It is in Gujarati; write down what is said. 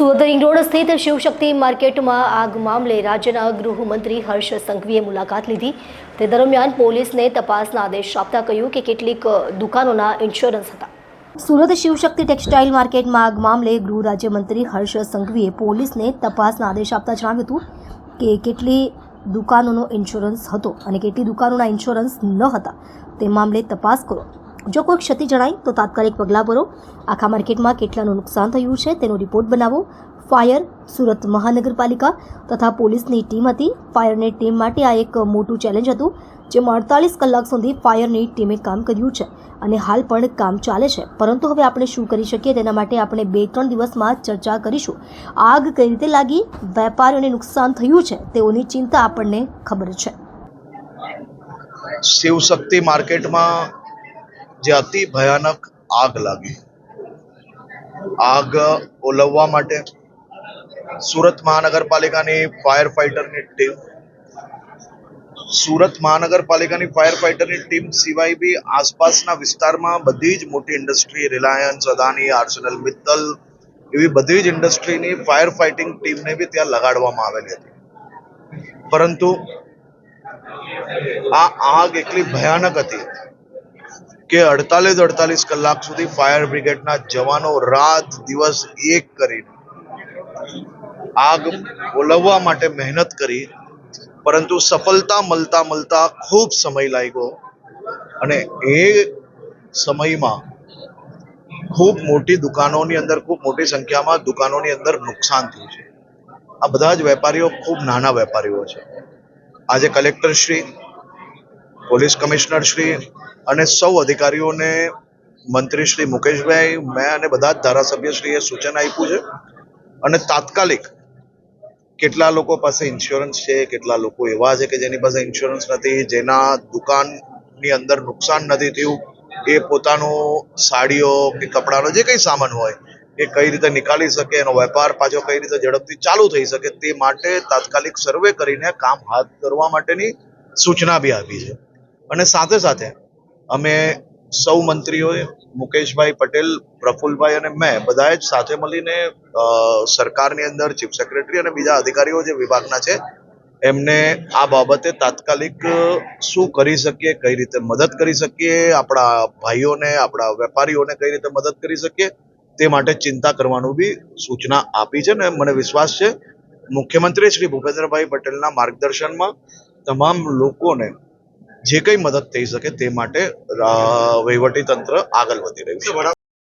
સુરત રિંગ રોડ સ્થિત શિવશક્તિ માર્કેટમાં આગ મામલે રાજ્યના ગૃહમંત્રી હર્ષ સંઘવીએ મુલાકાત લીધી। તે દરમિયાન પોલીસને તપાસના આદેશ આપતા કહ્યું કે કેટલીક દુકાનોના ઇન્સ્યોરન્સ હતા। સુરત શિવશક્તિ ટેક્સટાઇલ માર્કેટમાં આગ મામલે ગૃહ રાજ્યમંત્રી હર્ષ સંઘવીએ પોલીસને તપાસના આદેશ આપતા જણાવ્યું હતું કે કેટલી દુકાનોનો ઇન્સ્યોરન્સ હતો અને કેટલી દુકાનોના ઇન્સ્યોરન્સ ન હતા તે મામલે તપાસ કરો। જો કોઈ ક્ષતિ જણાય તો તાત્કાલિક પગલાં ભરો। આખા માર્કેટમાં કેટલાનું નુકસાન થયું છે તેનો રિપોર્ટ બનાવો। ફાયર સુરત મહાનગરપાલિકા તથા પોલીસની ટીમ હતી। ફાયરની ટીમ માટે આ એક મોટું ચેલેન્જ હતું, જેમાં 48 કલાક સુધી ફાયરની ટીમે કામ કર્યું છે અને હાલ પણ કામ ચાલે છે, પરંતુ હવે આપણે શું કરી શકીએ તેના માટે આપણે 2-3 દિવસમાં ચર્ચા કરીશું। આગ કઈ રીતે લાગી, વેપારીઓને નુકસાન થયું છે તેઓની ચિંતા આપણને ખબર છે। શિવશક્તિ માર્કેટમાં જે અતિ ભયાનક આગ લાગી, આગ ઓલવવા માટે સુરત મહાનગરપાલિકાની ફાયર ફાઈટરની ટીમ, સુરત મહાનગરપાલિકાની ફાયર ફાઈટરની ટીમ સિવાય બી આસપાસના વિસ્તારમાં બધી જ મોટી industry, Reliance, Adani, arsenal Mittal એવી બધી જ ઇન્ડસ્ટ્રીની ફાયર ફાઇટિંગ ટીમને બી ત્યાં લગાડવામાં આવેલી હતી, પરંતુ આ આગ એટલી ભયાનક હતી કે 48 કલાક સુધી ફાયર બ્રિગેડના જવાનો રાત દિવસ એક કરીને આગ ઓલવવા માટે મહેનત કરી, પરંતુ સફળતા મળતા ખૂબ સમય લાગ્યો અને એ સમયમાં ખૂબ મોટી દુકાનોની અંદર, ખૂબ મોટી સંખ્યામાં દુકાનોની અંદર નુકસાન થયું છે। આ બધા જ વેપારીઓ ખૂબ નાના વેપારીઓ છે। આજે collector Shri, police commissioner Shri અને સૌ અધિકારીઓને મંત્રી શ્રી મુકેશભાઈ, મેં અને બધા જ ધારાસભ્યશ્રીએ સૂચન આપ્યું છે અને તાત્કાલિક કેટલા લોકો પાસે ઇન્સ્યોરન્સ છે, કેટલા લોકો એવા છે કે જેની પાસે ઇન્સ્યોરન્સ નથી, જેના દુકાનની અંદર નુકસાન નથી થયું, એ પોતાનો સાડીઓ કે કપડાનો જે કંઈ સામાન હોય એ કઈ રીતે નીકાળી શકે, એનો વેપાર પાછો કઈ રીતે ઝડપથી ચાલુ થઈ શકે તે માટે તાત્કાલિક સર્વે કરીને કામ હાથ ધરવા માટેની સૂચના બી આપી છે। અને સાથે સાથે અમે સૌ મંત્રીઓએ, મુકેશભાઈ પટેલ, પ્રફુલભાઈ અને મેં બધાએ જ સાથે મળીને સરકારની અંદર ચીફ સેક્રેટરી અને બીજા અધિકારીઓ જે વિભાગના છે એમને આ બાબતે તાત્કાલિક શું કરી શકીએ, કઈ રીતે મદદ કરી શકીએ, આપણા ભાઈઓને, આપણા વેપારીઓને કઈ રીતે મદદ કરી શકીએ તે માટે ચિંતા કરવાનું બી સૂચના આપી છે। ને મને વિશ્વાસ છે મુખ્યમંત્રી શ્રી ભૂપેન્દ્રભાઈ પટેલના માર્ગદર્શનમાં તમામ લોકોને જે કંઈ મદદ થઈ શકે તે માટે વહીવટી તંત્ર આગળ વધી રહ્યું છે।